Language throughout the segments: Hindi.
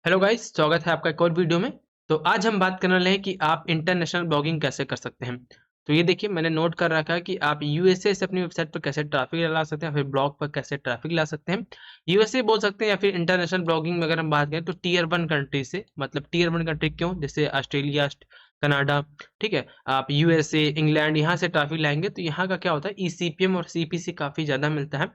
हेलो गाइस, स्वागत है आपका एक और वीडियो में। तो आज हम बात करने वाले हैं कि आप इंटरनेशनल ब्लॉगिंग कैसे कर सकते हैं। तो ये देखिए, मैंने नोट कर रखा है कि आप यूएसए से अपनी वेबसाइट पर कैसे ट्रैफिक ला सकते हैं, फिर ब्लॉग पर कैसे ट्रैफिक ला सकते हैं। यूएसए बोल सकते हैं या फिर इंटरनेशनल ब्लॉगिंग में अगर हम बात करें तो टीयर वन कंट्री से, मतलब टीयर वन कंट्री क्यों, जैसे ऑस्ट्रेलिया, कनाडा, ठीक है। आप यूएसए, इंग्लैंड, यहाँ से ट्रैफिक लाएंगे तो यहाँ का क्या होता है, ईसीपीएम और सीपीसी काफी ज्यादा मिलता है,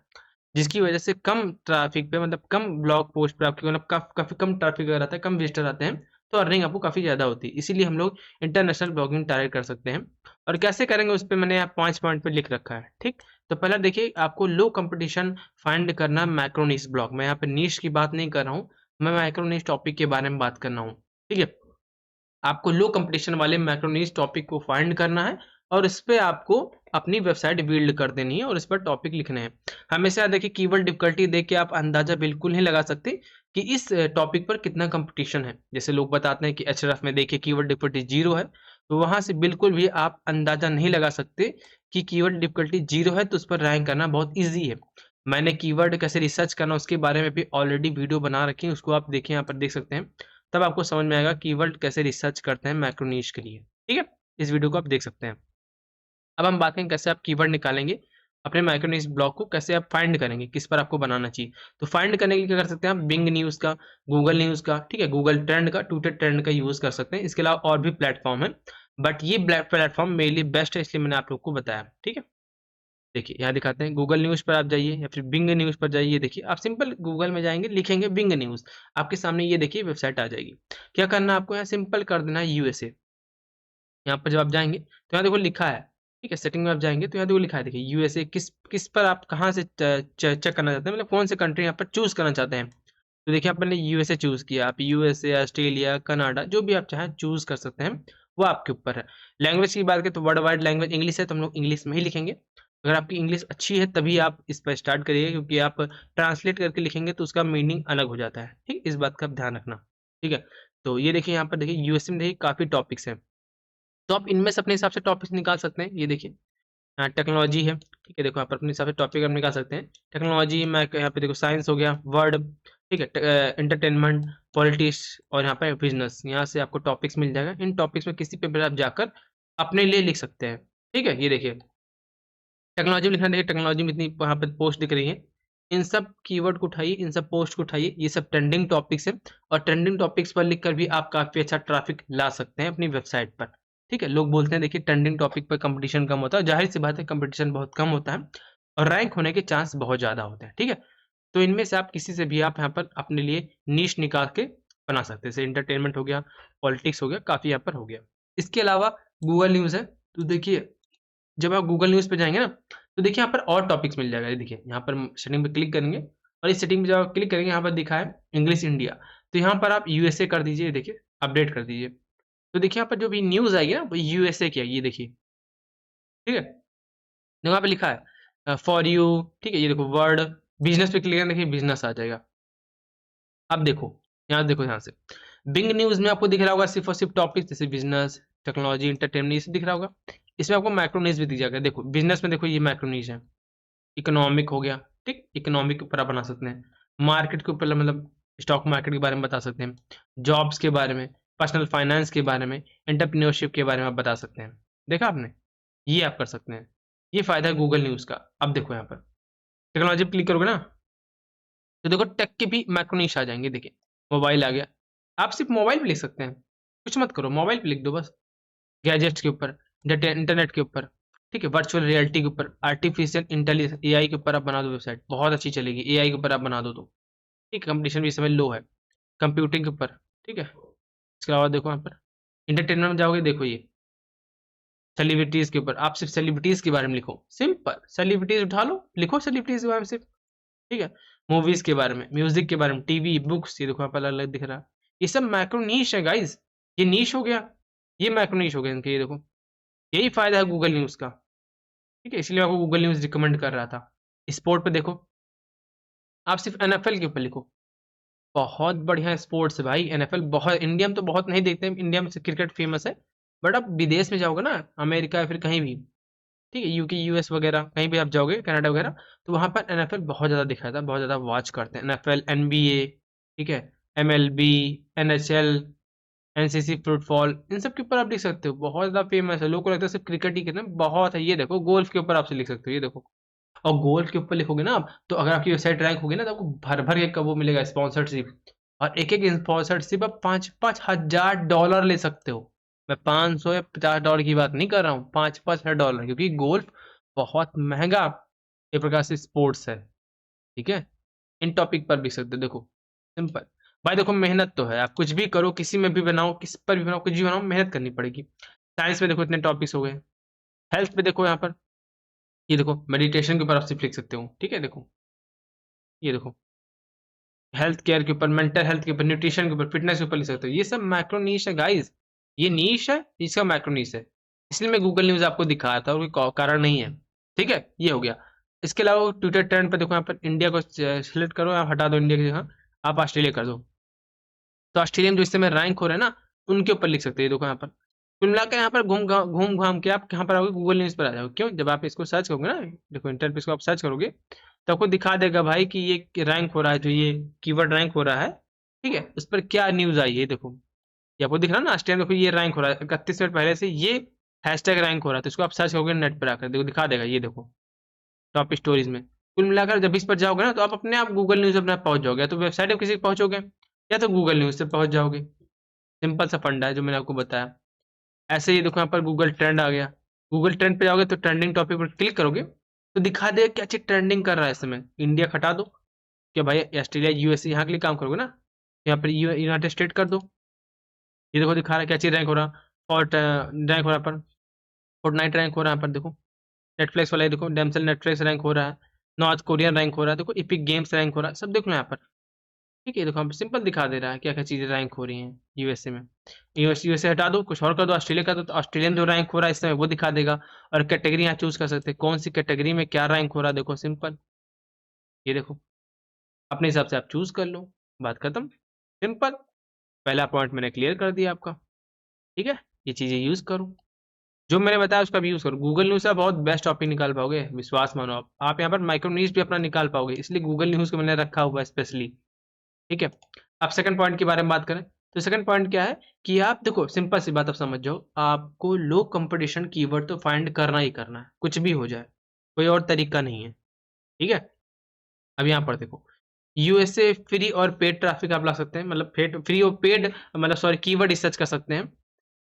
जिसकी वजह से कम ट्रैफिक पे, मतलब कम ब्लॉग पोस्ट पे आपके मतलब काफ़ी कम ट्रैफिक अगर आता है, कम विजिटर आते हैं, तो अर्निंग आपको काफ़ी ज़्यादा होती है। इसीलिए हम लोग इंटरनेशनल ब्लॉगिंग टारगेट कर सकते हैं। और कैसे करेंगे उस पे मैंने यहाँ 5 पॉइंट पे लिख रखा है, ठीक। तो पहला देखिए, आपको लो कंपटीशन फाइंड करना मैक्रो नीश ब्लॉग। मैं यहाँ पे नीश की बात नहीं कर रहा हूँ, मैं मैक्रो नीश टॉपिक के बारे में बात करना हूँ, ठीक है। आपको लो कंपटीशन वाले मैक्रो नीश टॉपिक को फाइंड करना है और इस पे आपको अपनी वेबसाइट बिल्ड कर देनी है और इस पर टॉपिक लिखने हैं। हमेशा देखिए, कीवर्ड डिफिकल्टी देख के आप अंदाजा बिल्कुल नहीं लगा सकते कि इस टॉपिक पर कितना कंपटीशन है। जैसे लोग बताते हैं कि एचरएफ में देखिए कीवर्ड डिफिकल्टी 0 है, तो वहां से बिल्कुल भी आप अंदाजा नहीं लगा सकते कि कीवर्ड डिफिकल्टी 0 है तो उस पर रैंक करना बहुत ईजी है। मैंने कीवर्ड कैसे रिसर्च करना उसके बारे में भी ऑलरेडी वीडियो बना रखी है, उसको आप देखिए, यहाँ पर देख सकते हैं। तब आपको समझ में आएगा कीवर्ड कैसे रिसर्च करते हैं मैक्रो नीश के लिए, ठीक है। इस वीडियो को आप देख सकते हैं। अब हम बात करें कैसे आप कीवर्ड निकालेंगे, अपने मैक्रो नीश ब्लॉग को कैसे आप फाइंड करेंगे, किस पर आपको बनाना चाहिए। तो फाइंड करने के लिए क्या कर सकते हैं आप, बिंग न्यूज का, गूगल न्यूज का, ठीक है, गूगल ट्रेंड का, ट्विटर ट्रेंड का यूज कर सकते हैं। इसके अलावा और भी प्लेटफॉर्म है, बट ये प्लेटफॉर्म मेरे लिए बेस्ट है, इसलिए मैंने आप लोग को बताया, ठीक है। देखिए यहाँ दिखाते हैं, गूगल न्यूज़ पर आप जाइए या फिर बिंग न्यूज़ पर जाइए। देखिए, आप सिंपल गूगल में जाएंगे, लिखेंगे बिंग न्यूज़, आपके सामने ये देखिए वेबसाइट आ जाएगी। क्या करना है आपको, यहाँ सिंपल कर देना है यूएसए। यहाँ पर जब आप जाएंगे तो यहाँ देखो लिखा है, ठीक है। सेटिंग में आप जाएंगे तो यहाँ देखो लिखा है, देखिए यूएसए किस किस पर आप कहाँ से चेक करना चाहते हैं, मतलब कौन से कंट्री यहाँ पर चूज करना चाहते हैं। तो देखिए, आपने यूएसए चूज किया, आप यूएसए, ऑस्ट्रेलिया, कनाडा, जो भी आप चाहें चूज कर सकते हैं, वो आपके ऊपर है। लैंग्वेज की बात करें तो वर्ल्ड वाइड लैंग्वेज इंग्लिश है, तो हम लोग इंग्लिश में ही लिखेंगे। अगर आपकी इंग्लिश अच्छी है तभी आप इस पर स्टार्ट करिए, क्योंकि आप ट्रांसलेट करके लिखेंगे तो उसका मीनिंग अलग हो जाता है, ठीक। इस बात का आप ध्यान रखना, ठीक है। तो ये देखिए, यहाँ पर देखिए यूएसए में देखिए काफी टॉपिक्स हैं, तो आप इनमें से अपने हिसाब से टॉपिक्स निकाल सकते हैं। ये देखिए, यहाँ टेक्नोलॉजी है, ठीक है। देखो यहाँ पर अपने हिसाब से टॉपिक आप निकाल सकते हैं। टेक्नोलॉजी में यहाँ पे देखो साइंस हो गया, वर्ड, ठीक है, एंटरटेनमेंट, पॉलिटिक्स, और यहाँ पे बिजनेस। यहाँ से आपको टॉपिक्स मिल जाएगा। इन टॉपिक्स में किसी पे भी आप जाकर अपने लिए लिख सकते हैं, ठीक है। ये देखिए, टेक्नोलॉजी में लिखना, देखिए टेक्नोलॉजी में इतनी वहाँ पे पोस्ट दिख रही है। इन सब कीवर्ड को उठाइए, इन सब पोस्ट को उठाइए, ये सब ट्रेंडिंग टॉपिक्स हैं। और ट्रेंडिंग टॉपिक्स पर लिखकर भी आप काफ़ी अच्छा ट्रैफिक ला सकते हैं अपनी वेबसाइट पर, ठीक है। लोग बोलते हैं देखिए ट्रेंडिंग टॉपिक पर कंपटीशन कम होता है, जाहिर सी बात है कंपटीशन बहुत कम होता है और रैंक होने के चांस बहुत ज़्यादा होते हैं, ठीक है। तो इनमें से आप किसी से भी आप यहाँ पर अपने लिए नीश निकाल के बना सकते हैं। जैसे एंटरटेनमेंट हो गया, पॉलिटिक्स हो गया, काफ़ी यहाँ पर हो गया। इसके अलावा गूगल न्यूज़ है, तो देखिए जब आप गूगल न्यूज़ पे जाएँगे ना, तो देखिए यहाँ पर और टॉपिक्स मिल जाएगा। ये देखिए, यहाँ पर सेटिंग पे क्लिक करेंगे और इस सेटिंग पे जब आप क्लिक करेंगे, यहाँ पर दिखा है इंग्लिश इंडिया, तो यहाँ पर आप यूएसए कर दीजिए, देखिए अपडेट कर दीजिए। तो देखिए यहाँ पर जो भी न्यूज़ आएगी ना, वो यूएसए की आएगी, ये देखिए, ठीक है। देखो यहाँ पे लिखा है फॉर यू, ठीक है। ये देखो वर्ड, बिज़नेस पे क्लिक करें, देखिए बिज़नेस आ जाएगा। अब देखो यहाँ से बिंग न्यूज़ में आपको दिख रहा होगा सिर्फ और सिर्फ टॉपिक, जैसे बिजनेस, टेक्नोलॉजी, एंटरटेनमेंट, ये सब दिख रहा होगा। इसमें आपको मैक्रो न्यूज़ भी दी जाएगा। देखो बिजनेस में देखो ये मैक्रो न्यूज़ है, इकोनॉमिक हो गया, ठीक, इकोनॉमिक के ऊपर आप बना सकते हैं। मार्केट के ऊपर मतलब स्टॉक मार्केट के बारे में बता सकते हैं, जॉब्स के बारे में, पर्सनल फाइनेंस के बारे में, एंटरप्रेन्योरशिप के बारे में आप बता सकते हैं। देखा आपने, ये आप कर सकते हैं। ये फायदा है गूगल न्यूज़ का। अब देखो यहाँ पर टेक्नोलॉजी पे क्लिक करोगे ना, तो देखो टेक के भी मैक्रोनिश आ जाएंगे। देखिए मोबाइल आ गया, आप सिर्फ मोबाइल पे लिख सकते हैं, कुछ मत करो, मोबाइल पे लिख दो बस। गैजेट्स के ऊपर, इंटरनेट के ऊपर, ठीक है, वर्चुअल रियलिटी के ऊपर, आर्टिफिशियल इंटेलिजेंस एआई के ऊपर आप बना दो वेबसाइट, बहुत अच्छी चलेगी। एआई के ऊपर आप बना दो तो, ठीक है, कंपटीशन भी इस समय लो है। कंप्यूटिंग के ऊपर, ठीक है। इसके अलावा देखो यहाँ पर इंटरटेनमेंट में जाओगे, देखो ये सेलिब्रिटीज के ऊपर, आप सिर्फ सेलिब्रिटीज के बारे में लिखो, सिंपल सेलिब्रिटीज उठा लो, लिखो सेलिब्रिटीज के बारे में सिर्फ, ठीक है। मूवीज के बारे में, म्यूजिक के बारे में, टीवी, बुक्स, ये देखो यहाँ पर अलग अलग दिख रहा है। ये सब मैक्रो नीश है गाइज, ये नीश हो गया, ये मैक्रो नीश हो गया इनके। ये देखो, यही फायदा है गूगल न्यूज का, ठीक है, इसलिए आपको गूगल न्यूज रिकमेंड कर रहा था। स्पोर्ट पे देखो, आप सिर्फ एनएफएल के ऊपर लिखो, बहुत बढ़िया स्पोर्ट्स है भाई। एनएफएल बहुत, इंडिया में तो बहुत नहीं देखते हैं, इंडिया में से क्रिकेट फेमस है, बट आप विदेश में जाओगे ना, अमेरिका या फिर कहीं भी, ठीक है, यूके, यूएस वगैरह, कहीं भी आप जाओगे, कनाडा वगैरह, तो वहाँ पर एनएफएल बहुत ज़्यादा दिखाया था, बहुत ज़्यादा वॉच करते हैं एनएफएल, एनबीए, ठीक है, MLB, NHL, NCC फुटबॉल, इन सब के ऊपर आप लिख सकते हो। बहुत ज़्यादा फेमस है, लोगों को लगता है सिर्फ क्रिकेट ही खेलना, बहुत है। ये देखो गोल्फ के ऊपर आपसे लिख सकते हो, ये देखो। और गोल्फ के ऊपर लिखोगे ना आप, तो अगर आपकी वेबसाइट रैंक होगी ना, तो आपको भर भर के वो मिलेगा स्पॉन्सरशिप। और एक एक स्पॉन्सरशिप आप 5,000 ले सकते हो। मैं 500 या $50 की बात नहीं कर रहा हूँ, 5,000 क्योंकि गोल्फ बहुत महंगा एक प्रकार से स्पोर्ट्स है। ठीक है, इन टॉपिक पर भी सकते हो। देखो सिंपल भाई, देखो मेहनत तो है, आप कुछ भी करो, किसी में भी बनाओ, किस पर भी बनाओ, कुछ भी बनाओ, मेहनत करनी पड़ेगी। साइंस में देखो इतने टॉपिक्स हो गए। हेल्थ पे देखो यहाँ पर, ये देखो मेडिटेशन के ऊपर आप सिर्फ लिख सकते हो। ठीक है, देखो ये देखो हेल्थ केयर के ऊपर, मेंटल हेल्थ के ऊपर, न्यूट्रिशन के ऊपर, फिटनेस के ऊपर लिख सकते हो। ये सब मैक्रो नीश है गाइस, ये नीश है, इसका मैक्रो नीश है। इसलिए मैं गूगल न्यूज आपको दिखाया था, और कोई कारण नहीं है। ठीक है, ये हो गया। इसके अलावा ट्विटर ट्रेंड पे देखो, यहाँ पर इंडिया को सिलेक्ट करो, आप हटा दो इंडिया की जगह, आप ऑस्ट्रेलिया कर दो। तो ऑस्ट्रेलिया में जो इस समय रैंक हो रहा है ना, उनके ऊपर लिख सकते हैं। देखो यहाँ पर कुल मिलाकर यहाँ पर घूम घाम के आप यहाँ पर आओगे, गूगल न्यूज़ पर आ जाओगे। क्यों? जब आप इसको सर्च करोगे ना, देखो इंटर पे इसको आप सर्च करोगे, तो आपको दिखा देगा भाई कि ये रैंक हो रहा है, जो ये कीवर्ड रैंक हो रहा है। ठीक है, उस पर क्या न्यूज़ आई है देखो, ये आपको दिख रहा है ना ऑस्ट्रेलिया में। देखो ये रैंक हो रहा है 31 मिनट पहले से, ये हैशटैग रैंक हो रहा है। तो इसको आप सर्च करोगे नेट पर आकर, देखो दिखा देगा, ये देखो टॉप स्टोरीज में। कुल मिलाकर जब इस पर जाओगे ना, तो आप अपने आप गूगल न्यूज़ अपने आप पहुंच जाओगे, या तो वेबसाइट पर किसी पहुंचोगे, या तो गूगल न्यूज़ से पहुंच जाओगे। सिंपल सा फंडा है जो मैंने आपको बताया। ऐसे ही देखो यहाँ पर गूगल ट्रेंड आ गया। गूगल ट्रेंड पे जाओगे तो ट्रेंडिंग टॉपिक पर क्लिक करोगे, तो दिखा देगा क्या चीज ट्रेंडिंग कर रहा है इस समय। इंडिया हटा दो, क्या भाई ऑस्ट्रेलिया यूएसए यहाँ के लिए काम करोगे ना, यहाँ पर यूनाइटेड स्टेट कर दो। ये देखो दिखा रहा है क्या चीज रैंक हो रहा, और रैंक हो रहा है पर फोर्टनाइट रैंक हो रहा है पर देखो, नेटफ्लिक्स वाला ये देखो डेमसेल नेटफ्लिक्स रैंक हो रहा है, नॉर्थ कोरियन रैंक हो रहा है, देखो इपिक गेम्स रैंक हो रहा है, सब देख लो यहाँ पर। ठीक है, देखो हम सिंपल दिखा दे रहा है क्या क्या चीज़ें रैंक हो रही हैं यूएसए में। यूएसए हटा दो, कुछ और कर दो, ऑस्ट्रेलिया का दो, तो ऑस्ट्रेलियन जो रैंक हो रहा है इस समय वो दिखा देगा। और कैटेगरी यहाँ चूज कर सकते हैं, कौन सी कैटेगरी में क्या रैंक हो रहा है, देखो सिंपल। ये देखो अपने हिसाब से आप चूज कर लो, बात खत्म। सिंपल, पहला पॉइंट मैंने क्लियर कर दिया आपका। ठीक है, ये चीज़ें यूज करो, जो मैंने बताया उसका भी यूज करो। गूगल न्यूज से बहुत बेस्ट टॉपिक निकाल पाओगे, विश्वास मानो। आप यहाँ पर माइक्रो न्यूज भी अपना निकाल पाओगे, इसलिए गूगल न्यूज को मैंने रखा हुआ है स्पेशली। ठीक है, अब सेकंड पॉइंट के बारे में बात करें, तो सेकंड पॉइंट क्या है कि आप देखो सिंपल सी बात आप समझ जाओ, आपको लो कंपटीशन कीवर्ड तो फाइंड करना ही करना है, कुछ भी हो जाए, कोई और तरीका नहीं है। ठीक है, अब यहाँ पर देखो यूएसए फ्री और पेड ट्रैफिक आप ला सकते हैं, मतलब फ्री और पेड, मतलब सॉरी कीवर्ड रिसर्च कर सकते हैं।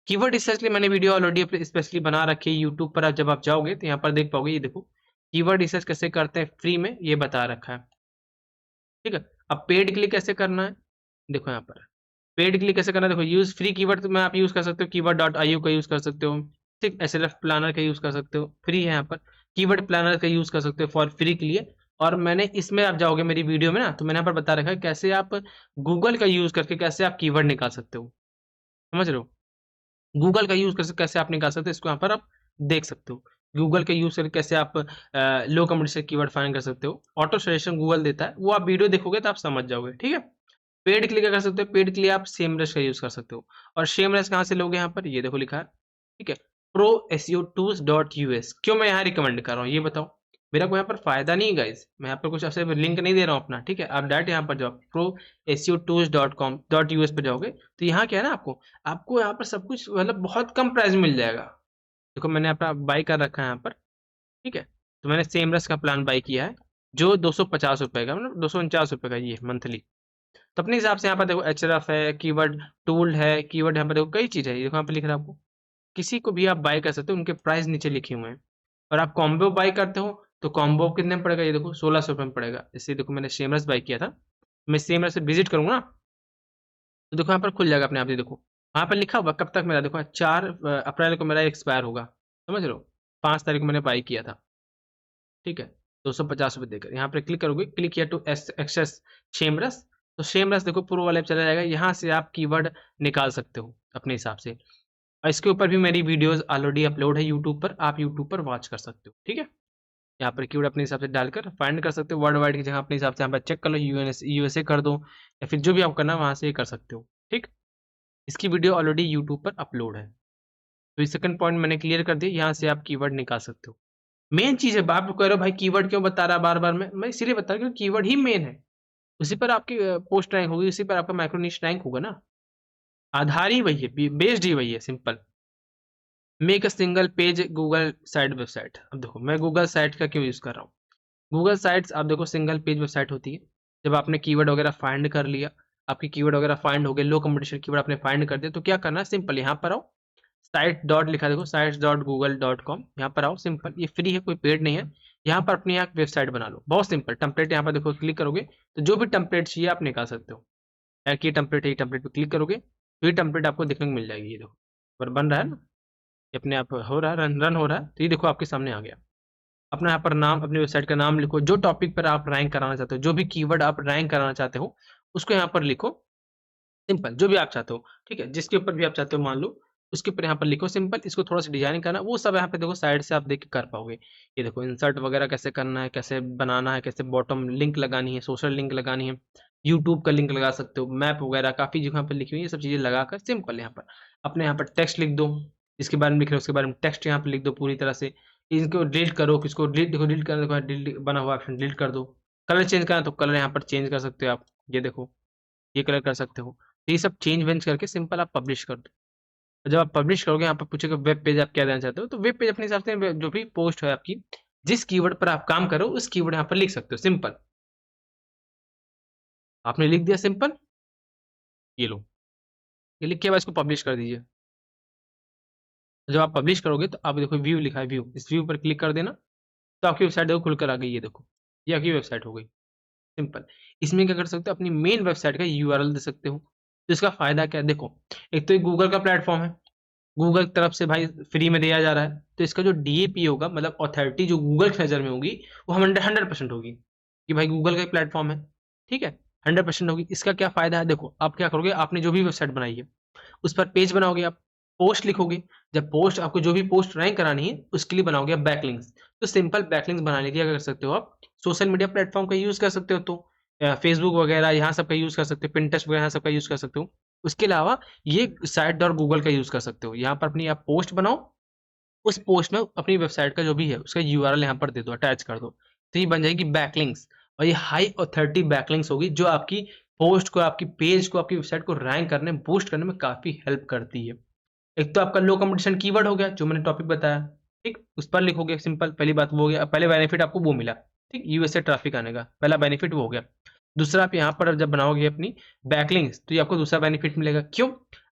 कीवर्ड रिसर्च के लिए मैंने वीडियो ऑलरेडी स्पेशली बना रखी है यूट्यूब पर, आप जब आप जाओगे तो यहाँ पर देख पाओगे। ये देखो कीवर्ड रिसर्च कैसे करते हैं फ्री में, ये बता रखा है। ठीक है, अब पेड के लिए कैसे करना है, देखो यहाँ पर पेड के लिए कैसे करना है। देखो यूज फ्री कीवर्ड में आप यूज कर सकते हो, कीवर्ड.io का यूज कर सकते हो। ठीक, एसएलएफ प्लानर का यूज कर सकते हो, फ्री है यहाँ पर। कीवर्ड प्लानर का यूज कर सकते हो फॉर फ्री के लिए। और मैंने इसमें आप जाओगे मेरी वीडियो में ना, तो मैंने यहाँ पर बता रखा है कैसे आप गूगल का यूज करके कैसे आप कीवर्ड निकाल सकते हो। समझ रहे हो, गूगल का यूज करके कैसे आप निकाल सकते हो, इसको यहाँ पर आप देख सकते हो। गूगल का यूज करके कैसे आप लो कम्पिटिशन कीवर्ड फाइंड कर सकते हो। ऑटो सजेशन गूगल देता है, वो आप वीडियो देखोगे तो आप समझ जाओगे। ठीक है, पेड के लिए क्या कर सकते हो, पेड के लिए आप सेमरस का यूज कर सकते हो। और सेमरस कहाँ से लोगे, यहाँ पर ये देखो लिखा है। ठीक है, pro-seo-tools.us। क्यों मैं यहाँ रिकमेंड कर रहा हूँ ये बताओ, मेरा कोई यहाँ पर फायदा नहीं है गाइस, मैं यहाँ पर कुछ आपसे लिंक नहीं दे रहा हूँ अपना। ठीक है, आप डायरेक्ट यहाँ पर जाओ pro-seo-tools.com.us पे जाओगे, तो यहाँ क्या है ना, आपको आपको यहाँ पर सब कुछ मतलब बहुत कम प्राइस में मिल जाएगा। देखो मैंने अपना बाई कर रखा है यहाँ पर। ठीक है, तो मैंने सेमरस का प्लान बाई किया है, जो 250 रुपये का, मतलब 249 रुपये का ये मंथली। तो अपने हिसाब से यहाँ पर देखो एचरफ है, कीवर्ड टूल है, कीवर्ड यहाँ पर देखो कई चीज़ है, देखो यहाँ पर लिख रहा है आपको। किसी को भी आप बाय कर सकते हो, उनके प्राइस नीचे लिखे हुए हैं। और आप कॉम्बो बाय करते हो तो कॉम्बो कितने में पड़ेगा, ये देखो 1600 रुपये में पड़ेगा। जैसे देखो मैंने सेमरस बाय किया था, मैं सेमरस से विजिट करूंगा ना, तो देखो यहाँ पर खुल जाएगा अपने आप। ये देखो वहाँ पर लिखा हुआ कब तक मेरा, देखो 4 अप्रैल को मेरा एक्सपायर होगा, समझ रहे हो। 5 तारीख को मैंने बाई किया था। ठीक है, 250 रुपये देकर यहाँ पर क्लिक करोगे, क्लिक किया टू एक्सेस शेमरस। तो शेमरस देखो प्रो वाले चला जाएगा, यहाँ से आप कीवर्ड निकाल सकते हो अपने हिसाब से। और इसके ऊपर भी मेरी वीडियोस ऑलरेडी अपलोड है यूट्यूब पर, आप यूट्यूब पर वॉच कर सकते हो। ठीक है, यहाँ पर कीवर्ड अपने हिसाब से डालकर फाइंड कर सकते हो, वर्ल्ड वाइड की जगह अपने हिसाब से यहाँ पर चेक कर लो, यूएसए कर दो, या फिर जो भी आप करना है वहाँ से ये कर सकते हो। ठीक, इसकी वीडियो ऑलरेडी यूट्यूब पर अपलोड है। तो इस सेकंड पॉइंट मैंने क्लियर कर दिया, यहाँ से आप कीवर्ड निकाल सकते हो। मेन चीज़ है, आप कह रहे हो भाई कीवर्ड क्यों बता रहा है बार बार, मैं इसीलिए बता रहा हूँ क्योंकि कीवर्ड ही मेन है। उसी पर आपकी पोस्ट रैंक होगी, उसी पर आपका माइक्रो निश रैंक होगा ना। आधार ही वही है, बेस्ड ही वही है, simple. Make a single page Google site website. अब देखो मैं गूगल साइट का क्यों यूज कर रहा हूँ। गूगल साइट्स आप देखो सिंगल पेज वेबसाइट होती है। जब आपने कीवर्ड वगैरह फाइंड कर लिया, आपकी कीवर्ड वगैरह फाइंड हो गए, लो कंपटीशन कीवर्ड आपने फाइंड कर दिया, तो क्या करना है, सिंपल यहाँ पर आओ, साइट डॉट लिखा देखो, sites.google.com, यहाँ पर आओ, सिंपल, ये फ्री है, कोई पेड नहीं है। यहाँ पर अपनी यहाँ वेबसाइट बना लो, बहुत सिंपल। टेम्पलेट यहाँ पर देखो, क्लिक करोगे तो जो भी टेम्पलेट चाहिए आप निकाल सकते हो। एक ये टेम्पलेट है, ये टेम्पलेट पे क्लिक करोगे तो ये टेम्पलेट आपको देखने को मिल जाएगी। ये देखो पर बन रहा है ना, ये अपने आप हो रहा है, रन हो रहा है, तो ये देखो आपके सामने आ गया। अपना यहाँ पर नाम, अपनी वेबसाइट का नाम लिखो, जो टॉपिक पर आप रैंक कराना चाहते हो, जो भी कीवर्ड आप रैंक कराना चाहते हो उसको यहाँ पर लिखो, सिंपल, जो भी आप चाहते हो, ठीक है, जिसके ऊपर भी आप चाहते हो मान लो, उसके ऊपर यहाँ पर लिखो सिंपल। इसको थोड़ा सा डिजाइन करना, वो सब यहाँ पे देखो साइड से आप देख के कर पाओगे। ये देखो इंसर्ट वगैरह कैसे करना है, कैसे बनाना है, कैसे बॉटम लिंक लगानी है, सोशल लिंक लगानी है, यूट्यूब का लिंक लगा सकते हो, मैप वगैरह काफी जगह पर लिखी हुई है, ये सब चीजें लगाकर सिंपल यहाँ पर अपने यहाँ पर टेक्स्ट लिख दो। इसके बारे में लिख रहे हो उसके बारे में टेक्स्ट यहाँ पर लिख दो पूरी तरह से। इनको डिलीट करो, किसको डिलीट, देखो डिलीट करने के बाद डिलीट बना हुआ ऑप्शन डिलीट कर दो। कलर चेंज करना तो कलर यहाँ पर चेंज कर सकते हो आप, ये देखो ये कलर कर सकते हो। तो ये सब चेंज वेंज करके सिंपल आप पब्लिश कर दो। और जब आप पब्लिश करोगे, यहाँ पर पूछेगा वेब पेज आप क्या देना चाहते हो, तो वेब पेज अपने हिसाब से जो भी पोस्ट है आपकी, जिस कीवर्ड पर आप काम करो उस कीवर्ड यहाँ पर लिख सकते हो, सिंपल। आपने लिख दिया सिंपल, ये लो, ये लिख के बाद इसको पब्लिश कर दीजिए। जब आप पब्लिश करोगे तो आप देखो व्यू लिखा है, व्यू, इस व्यू पर क्लिक कर देना, तो आपकी वेबसाइट देखो खुलकर आ गई। ये देखो ये आपकी वेबसाइट हो गई, सिंपल। इसमें क्या कर सकते हो, अपनी मेन वेबसाइट का यूआरएल दे सकते हो। तो इसका फायदा क्या है, देखो एक तो ये गूगल का प्लेटफॉर्म है, गूगल की तरफ से भाई फ्री में दिया जा रहा है, तो इसका जो डीएपी होगा, मतलब अथॉरिटी जो गूगल की नज़र में होगी, वो 100% होगी कि भाई गूगल का प्लेटफॉर्म है, ठीक है, 100% होगी। इसका क्या फायदा है, देखो आप क्या करोगे, आपने जो भी वेबसाइट बनाई है उस पर पेज बनाओगे, आप पोस्ट लिखोगे। जब पोस्ट आपको जो भी पोस्ट रैंक करानी है उसके लिए बनाओगे आप बैकलिंक्स। तो सिंपल बैकलिंक्स बनाने के लिए क्या कर सकते हो आप, सोशल मीडिया प्लेटफॉर्म का यूज कर सकते हो, तो फेसबुक वगैरह यहाँ सब का यूज कर सकते हो, पिंटरेस्ट वगैरह यहाँ सब का यूज कर सकते हो। उसके अलावा ये साइट और गूगल का यूज कर सकते हो। यहाँ पर अपनी आप पोस्ट बनाओ, उस पोस्ट में अपनी वेबसाइट का जो भी है उसका यूआरएल यहाँ पर दे दो, अटैच कर दो, तो ये बन जाएगी बैकलिंक्स। और ये हाई अथॉरिटी बैकलिंक्स होगी, जो आपकी पोस्ट को, आपकी पेज को, आपकी वेबसाइट को रैंक करने, बूस्ट करने में काफी हेल्प करती है। एक तो आपका लो कंपटीशन कीवर्ड हो गया, जो मैंने टॉपिक बताया, ठीक, उस पर लिखोगे सिंपल, पहली बात वो हो गया, पहले बेनिफिट आपको वो मिला, ठीक, यूएसए ट्रैफिक आने का पहला बेनिफिट वो हो गया। दूसरा, आप यहाँ पर जब बनाओगे अपनी बैकलिंक्स, तो ये आपको दूसरा बेनिफिट मिलेगा, क्यों,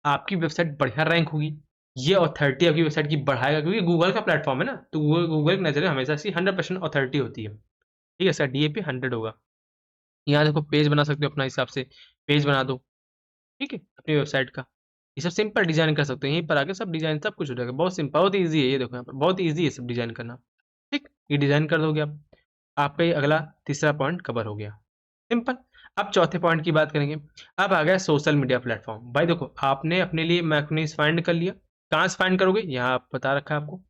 आपकी वेबसाइट बढ़िया रैंक होगी, ये अथॉरिटी आपकी वेबसाइट की बढ़ाएगा, क्योंकि गूगल का प्लेटफॉर्म है ना, तो गूगल की नजर में हमेशा से 100% अथॉरिटी होती है, ठीक है सर, डीएपी 100 होगा। यहाँ देखो पेज बना सकते हो अपना हिसाब से, पेज बना दो, ठीक है, अपनी वेबसाइट का। ये सब सिंपल डिजाइन कर सकते हैं, यहीं पर आके सब डिजाइन सब कुछ हो जाएगा, बहुत सिंपल, बहुत ईजी है। ये देखो यहाँ पर बहुत ईजी है सब डिजाइन करना, ठीक, ये डिजाइन कर दोगे आप, आपका ये अगला तीसरा पॉइंट कवर हो गया, सिंपल। अब चौथे पॉइंट की बात करेंगे। अब आ गया सोशल मीडिया प्लेटफॉर्म। भाई देखो आपने अपने लिए मैकनीज फाइंड कर लिया, कहाँ से फाइंड करोगे, यहाँ बता रखा है आपको,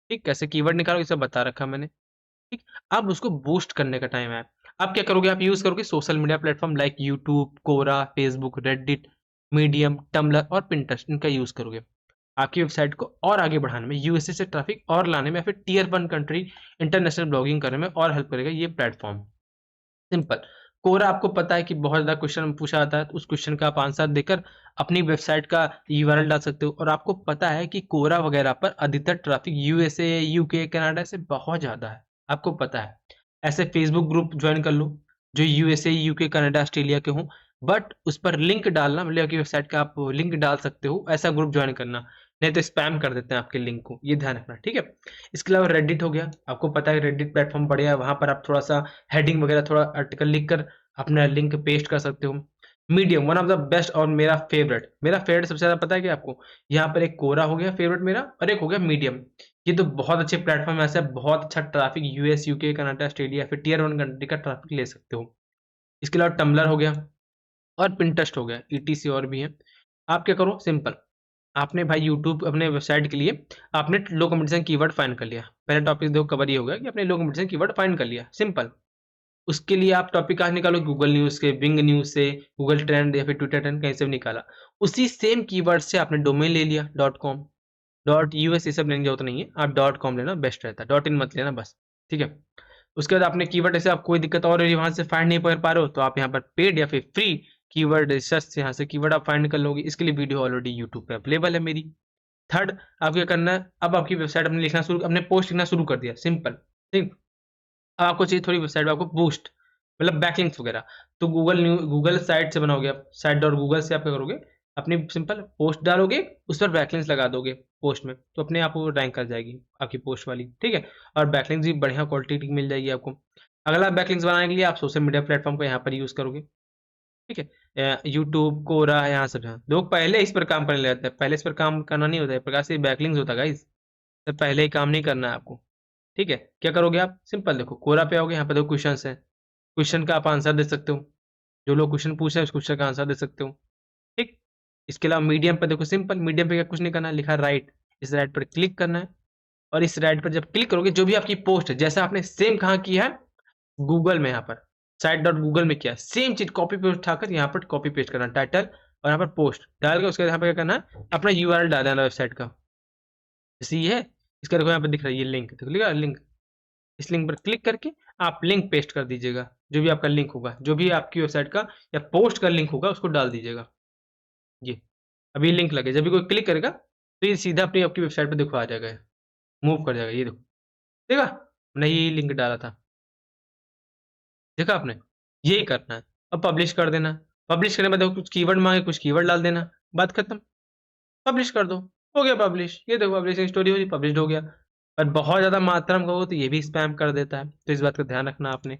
ठीक, कैसे कीवर्ड निकालोगे सब बता रखा है मैंने, ठीक। अब उसको बूस्ट करने का टाइम है। अब क्या करोगे, आप यूज करोगे social media platform like YouTube, Quora, Facebook, Reddit, Medium, Tumblr और पिंटरेस्ट, इनका यूज करोगे आपकी वेबसाइट को और आगे बढ़ाने में, यूएसए से ट्रैफिक और लाने में, या फिर टीयर 1 कंट्री इंटरनेशनल ब्लॉगिंग करने में और हेल्प करेगा ये प्लेटफॉर्म, सिंपल। कोरा आपको पता है कि बहुत ज़्यादा क्वेश्चन पूछा जाता है, तो उस क्वेश्चन का आप आंसर देकर अपनी वेबसाइट का यूआरएल डाल सकते हो। और आपको पता है कि कोरा वगैरह पर अधिकतर ट्रैफिक यूएसए, यूके, कनाडा से बहुत ज़्यादा है, आपको पता है। ऐसे फेसबुक ग्रुप ज्वाइन कर लो जो यूएसए, यूके, कनाडा, ऑस्ट्रेलिया के हों, बट उस पर लिंक डालना, मतलब आपकी वेबसाइट का आप लिंक डाल सकते हो, ऐसा ग्रुप ज्वाइन करना, नहीं तो स्पैम कर देते हैं आपके लिंक को, ये ध्यान रखना, ठीक है। इसके अलावा रेडिट हो गया, आपको पता है रेडिट प्लेटफॉर्म बढ़िया है, वहां पर आप थोड़ा सा हेडिंग वगैरह, थोड़ा आर्टिकल लिखकर अपना लिंक पेस्ट कर सकते हो। Medium one of the best और मेरा फेवरेट सबसे ज्यादा पता है कि आपको, यहाँ पर एक कोरा हो गया फेवरेट मेरा, और एक हो गया मीडियम। ये तो बहुत अच्छे प्लेटफॉर्म है, ऐसे बहुत अच्छा traffic US, UK, Canada, Australia, फिर टीयर 1 कंट्री का ट्रैफिक ले सकते हो। इसके अलावा टम्बलर हो गया और पिंटरेस्ट हो गया, ईटीसी और भी है। आप क्या करो, सिंपल, आपने भाई यूट्यूब अपने वेबसाइट के लिए आपने लो कंपटीशन कीवर्ड फाइंड कर लिया, पहले टॉपिक देखो कवर ये हो गया कि आपने लो कंपटीशन कीवर्ड फाइंड कर लिया, सिंपल। उसके लिए आप टॉपिक कहाँ निकालो, गूगल न्यूज़ के, बिंग न्यूज़ से, गूगल ट्रेंड या फिर ट्विटर ट्रेंड, कहीं से भी निकाला। उसी सेम कीवर्ड से आपने डोमेन ले लिया .com, .us ये सब लेने की जरूरत नहीं है, आप .com लेना बेस्ट रहता है, .in मत लेना बस, ठीक है। उसके बाद आपने कीवर्ड ऐसे आप कोई दिक्कत और वहां से फाइंड नहीं कर पा रहे हो तो आप यहाँ पर पेड या फिर फ्री कीवर्ड रिसर्च से यहाँ से कीवर्ड आप फाइंड कर लोगे। इसके लिए वीडियो ऑलरेडी यूट्यूब पे अवेलेबल है मेरी। थर्ड, आप क्या करना है, अब आपकी वेबसाइट अपने लिखना शुरू, अपने पोस्ट लिखना शुरू कर दिया, सिंपल। ठीक, अब आपको चाहिए थोड़ी वेबसाइट में आपको बूस्ट, मतलब बैकलिंक्स वगैरह, तो गूगल साइट से बनाओगे आप, साइट डॉट गूगल से आप क्या करोगे, अपनी सिंपल पोस्ट डालोगे, उस पर बैकलिंक्स लगा दोगे पोस्ट में, तो अपने आप वो रैंक कर जाएगी आपकी पोस्ट वाली। ठीक है, और बैकलिंक्स भी बढ़िया क्वालिटी की मिल जाएगी आपको। अगला बैकलिंक्स बनाने के लिए आप सोशल मीडिया प्लेटफॉर्म को यहाँ पर यूज करोगे। ठीक है, यूट्यूब, कोरा, यहाँ सब जहाँ लोग पहले इस पर काम करने लगते हैं, पहले इस पर काम करना नहीं होता है, प्रकार से बैकलिंक्स होता है गाइस, तो पहले ही काम नहीं करना है आपको। ठीक है, क्या करोगे आप, सिंपल देखो, कोरा पे आओगे, यहाँ पे देखो क्वेश्चन है, क्वेश्चन का आप आंसर दे सकते हो, जो लोग क्वेश्चन पूछ रहे हैं उस क्वेश्चन का आंसर दे सकते हो। ठीक, इसके अलावा मीडियम पर देखो, सिंपल, मीडियम पे क्या कुछ नहीं करना है, लिखा राइट, इस राइट पर क्लिक करना है, और इस राइट पर जब क्लिक करोगे, जो भी आपकी पोस्ट है, जैसा आपने सेम कहाँ किया है, गूगल में, यहाँ पर साइट डॉट गूगल में किया, सेम चीज कॉपी पेस्ट उठाकर यहाँ पर कॉपी पेस्ट करना, टाइटल और यहाँ पर पोस्ट डाल के उसके यहाँ पर क्या करना है, अपना यूआरएल डाल देना वेबसाइट का, जैसे ये है, इसका देखो यहाँ पर दिख रहा है ये लिंक, देखो लिखा लिंक, इस लिंक पर क्लिक करके आप लिंक पेस्ट कर दीजिएगा, जो भी आपका लिंक होगा, जो भी आपकी वेबसाइट का या पोस्ट का लिंक होगा उसको डाल दीजिएगा। ये अभी लिंक लगे, जब भी कोई क्लिक करेगा तो ये सीधा अपनी आपकी वेबसाइट पे देखो आ जाएगा, मूव कर जाएगा, ये देखो, देखा, मैंने ये लिंक डाला था, देखा आपने, यही करना है। अब पब्लिश कर देना, पब्लिश करने के बाद देखो कुछ कीवर्ड मांगे, कुछ कीवर्ड डाल देना, बात खत्म, पब्लिश कर दो, हो गया पब्लिश। ये देखो पब्लिशिंग स्टोरी हो रही, पब्लिश हो गया। पर बहुत ज़्यादा मात्रा में कहो तो ये भी स्पैम कर देता है, तो इस बात का ध्यान रखना आपने।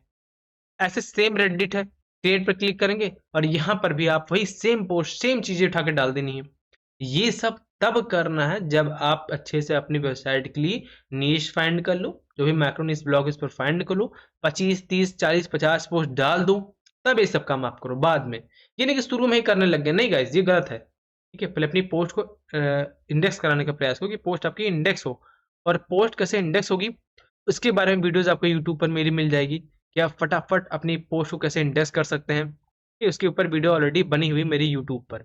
ऐसे सेम रेडिट है, क्रिएट पर क्लिक करेंगे और यहाँ पर भी आप वही सेम पोस्ट, सेम चीज़ें उठा के डाल देनी है। ये सब तब करना है जब आप अच्छे से अपनी वेबसाइट के लिए नीश फाइंड कर लो, जो भी मैक्रो नीश ब्लॉग इस पर फाइंड कर लो, 25, 30, 40, 50 पोस्ट डाल दो, तब ये सब काम आप करो बाद में। ये नहीं कि शुरू में ही करने लग गए, नहीं गाइस, ये गलत है। ठीक है, पहले अपनी पोस्ट को इंडेक्स कराने का प्रयास करो कि पोस्ट आपकी इंडेक्स हो, और पोस्ट कैसे इंडेक्स होगी उसके बारे में वीडियोस आपको यूट्यूब पर मेरी मिल जाएगी कि आप फटाफट अपनी पोस्ट को कैसे इंडेक्स कर सकते हैं। ये उसके ऊपर वीडियो ऑलरेडी बनी हुई मेरी यूट्यूब पर।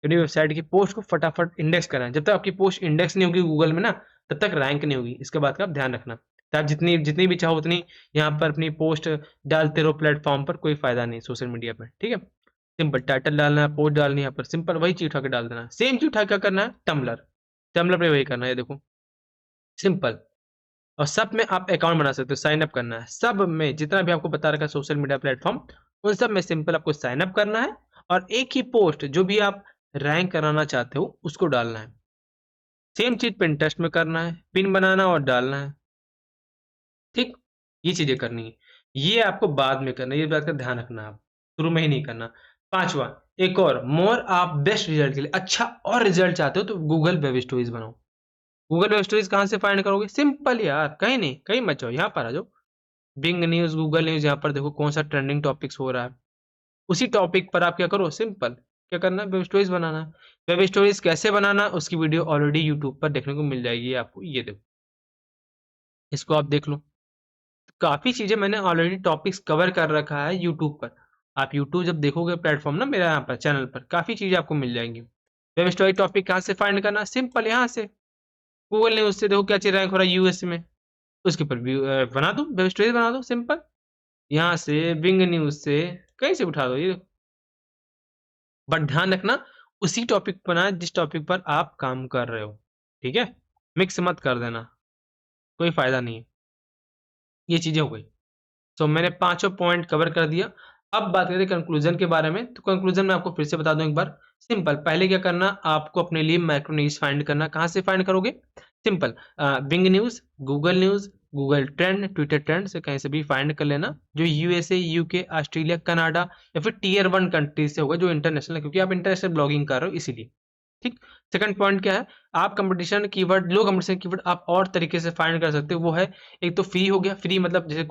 अपनी वेबसाइट की पोस्ट को फटाफट इंडेक्स कराएं, जब तक आपकी पोस्ट इंडेक्स नहीं होगी गूगल में ना, तब तक रैंक नहीं होगी, इसके बात का आप ध्यान रखना। तो आप जितनी जितनी भी चाहो उतनी यहाँ पर अपनी पोस्ट डालते रहो प्लेटफॉर्म पर, कोई फायदा नहीं सोशल मीडिया पर। ठीक है, सिंपल टाइटल डालना है, पोस्ट डालनी है, यहाँ पर सिंपल वही चीज उठा के डाल देना। सेम चीज उठा क्या करना है, टम्बलर, टम्बलर पे वही करना है, देखो सिंपल। और सब में आप अकाउंट बना सकते हो, साइन अप करना है सब में, जितना भी आपको बता रखा है सोशल मीडिया प्लेटफॉर्म, उन सब में सिंपल आपको साइन अप करना है, और एक ही पोस्ट जो भी आप रैंक कराना चाहते हो उसको डालना है। सेम चीज पिंटरेस्ट में करना है, पिन बनाना और डालना है। ठीक, ये चीजें करनी है, ये आपको बाद में करना है, ये बात का ध्यान रखना, आप शुरू में ही नहीं करना। पांचवा, एक और मोर, आप बेस्ट रिजल्ट के लिए अच्छा और रिजल्ट चाहते हो तो गूगल वेब स्टोरीज बनाओ। गूगल वेब स्टोरीज कहाँ से फाइंड करोगे, सिंपल यार, कहीं नहीं, कहीं मत जाओ, यहाँ पर आ जाओ, बिंग न्यूज, गूगल न्यूज, यहाँ पर देखो कौन सा ट्रेंडिंग टॉपिक्स हो रहा है, उसी टॉपिक पर आप क्या करो, सिंपल क्या करना है, वेब स्टोरीज बनाना है। वेब स्टोरीज कैसे बनाना, उसकी वीडियो ऑलरेडी यूट्यूब पर देखने को मिल जाएगी आपको, ये देखो, इसको आप देख लो। तो काफ़ी चीज़ें मैंने ऑलरेडी टॉपिक्स कवर कर रखा है यूट्यूब पर, आप यूट्यूब जब देखोगे प्लेटफॉर्म ना मेरा, यहाँ पर चैनल पर काफ़ी चीज़ें आपको मिल जाएंगी। वेब स्टोरी टॉपिक कहाँ से फाइंड करना, सिंपल यहाँ से गूगल न्यूज से देखो क्या चीज़ रैंक हो रहा है यूएस में, उसके ऊपर बना दो, वेब स्टोरीज बना दो सिंपल, यहाँ से बिंग न्यूज से कहीं से उठा दो, ये देखो। बट ध्यान रखना उसी टॉपिक पर ना, जिस टॉपिक पर आप काम कर रहे हो। ठीक है, मिक्स मत कर देना, कोई फायदा नहीं है। ये चीजें हो गई, तो मैंने पांचों पॉइंट कवर कर दिया। अब बात करें कंक्लूजन के बारे में, तो कंक्लूजन में आपको फिर से बता दूं एक बार, सिंपल, पहले क्या करना, आपको अपने लिए मैक्रो न्यूज फाइंड करना। कहाँ से फाइंड करोगे, simple, Bing news, Google news, Google trend, Twitter trend से कहीं से भी फाइंड कर लेना, जो यूएसए, यूके, ऑस्ट्रेलिया, कनाडा या फिर टीयर 1 कंट्री से होगा, जो इंटरनेशनल है, क्योंकि आप इंटरनेशनल ब्लॉगिंग कर रहे हो इसीलिए। ठीक, सेकंड पॉइंट क्या है, आप कंपटीशन कीवर्ड, लो कंपटीशन कीवर्ड आप और तरीके से फाइंड कर सकते हो, वो है एक तो फ्री हो गया, फ्री मतलब जैसे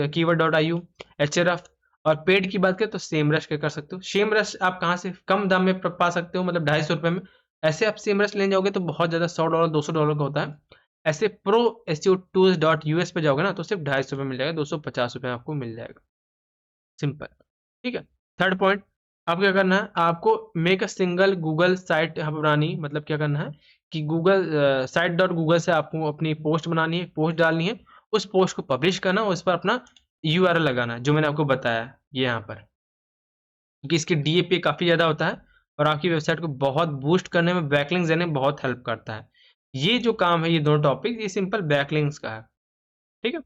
कीवर्ड.io, एचरफ, और पेड की बात करें तो सेमरश के कर सकते हो। सेमरश आप कहाँ से कम दाम में पा सकते हो, मतलब 250 रुपये में। ऐसे आप सेमरश लेने जाओगे तो बहुत ज़्यादा, $100 $200 का होता है। ऐसे प्रो SEOtools.us पे जाओगे ना तो सिर्फ 250 रुपये मिल जाएगा, 250 रुपये आपको मिल जाएगा, सिंपल। ठीक है, थर्ड पॉइंट, आपको क्या करना है, आपको make a single Google site यहाँ पर बनानी, मतलब क्या करना है कि गूगल साइट डॉट गूगल से आपको अपनी पोस्ट बनानी है, पोस्ट डालनी है, उस पोस्ट को पब्लिश करना और उस पर अपना यूआरएल लगाना, जो मैंने आपको बताया ये यहाँ पर, क्योंकि इसकी डीएपी काफ़ी ज़्यादा होता है और आपकी वेबसाइट को बहुत बूस्ट करने में, बैकलिंक्स देने में बहुत हेल्प करता है। ये जो काम है, ये दोनों टॉपिक, ये सिंपल बैकलिंक्स का है, ठीक है?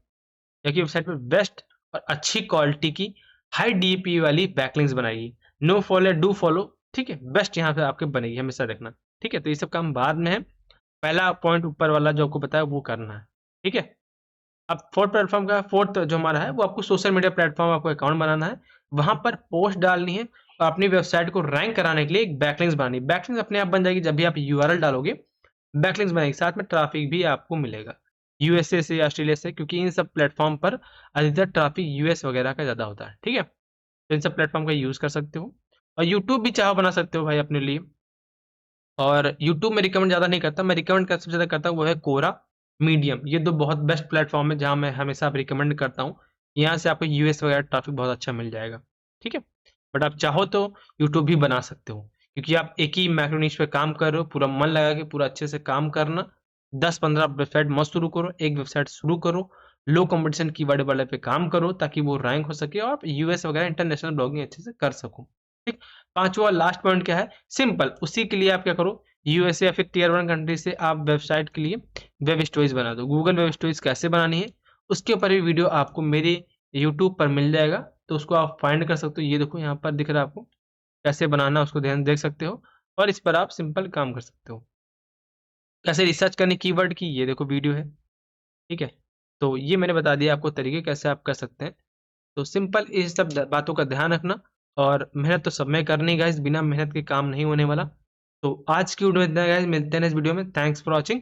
आपकी वेबसाइट पे बेस्ट और अच्छी क्वालिटी की हाई डीपी वाली बैकलिंक्स बनाएगी। नो फॉलो डू फॉलो, ठीक है? बेस्ट यहाँ पे आपके बनेगी, हमेशा देखना, ठीक है? तो ये सब काम बाद में है, पहला पॉइंट ऊपर वाला जो आपको बताया वो करना है, ठीक है? अब फोर्थ प्लेटफॉर्म का, फोर्थ जो हमारा है वो आपको सोशल मीडिया प्लेटफॉर्म, आपको अकाउंट बनाना है, वहां पर पोस्ट डालनी है और अपनी वेबसाइट को रैंक कराने के लिए एक बैकलिंक्स बनानी है। बैकलिंक्स अपने आप बन जाएगी जब भी आप यूआरएल डालोगे, बैकलिंक्स बनेगी, साथ में ट्रैफिक भी आपको मिलेगा यूएसए से या ऑस्ट्रेलिया से, क्योंकि इन सब प्लेटफॉर्म पर अधिकतर ट्रैफिक यूएस वगैरह का ज़्यादा होता है, ठीक है? तो इन सब प्लेटफॉर्म का यूज़ कर सकते हो और यूट्यूब भी चाहो बना सकते हो भाई अपने लिए। और यूट्यूब में रिकमेंड ज़्यादा नहीं करता, मैं रिकमेंड सबसे ज़्यादा करता हूँ वो है कोरा, मीडियम, ये दो बहुत बेस्ट प्लेटफॉर्म है जहाँ मैं हमेशा रिकमेंड करता हूँ। यहाँ से आपको यूएस वगैरह ट्रैफिक बहुत अच्छा मिल जाएगा, ठीक है? बट आप चाहो तो यूट्यूब भी बना सकते हो, क्योंकि आप एक ही मैक्रो निश पे काम कर रहे हो, पूरा मन लगा के पूरा अच्छे से काम करना। 10-15 वेबसाइट मत शुरू करो, एक वेबसाइट शुरू करो, लो कंपटीशन कीवर्ड वाले पे काम करो ताकि वो रैंक हो सके और आप यूएस वगैरह इंटरनेशनल ब्लॉगिंग अच्छे से कर सको, ठीक? पांचवा लास्ट पॉइंट क्या है? सिंपल, उसी के लिए आप क्या करो, यूएसए या फिर टियर 1 कंट्री से आप वेबसाइट के लिए वेब स्टोरीज बना दो। गूगल वेब स्टोरीज कैसे बनानी है उसके ऊपर भी वीडियो आपको मेरे यूट्यूब पर मिल जाएगा, तो उसको आप फाइंड कर सकते हो। ये देखो यहाँ पर दिख रहा है आपको, कैसे बनाना उसको ध्यान देख सकते हो और इस पर आप सिंपल काम कर सकते हो। कैसे रिसर्च करनी कीवर्ड की, ये देखो वीडियो है, ठीक है? तो ये मैंने बता दिया आपको तरीके कैसे आप कर सकते हैं। तो सिंपल इस सब बातों का ध्यान रखना और मेहनत तो सब में करनी गाइस, बिना मेहनत के काम नहीं होने वाला। तो आज की वीडियो में इतना गाइस, मिलते हैं इस वीडियो में। Thanks for watching.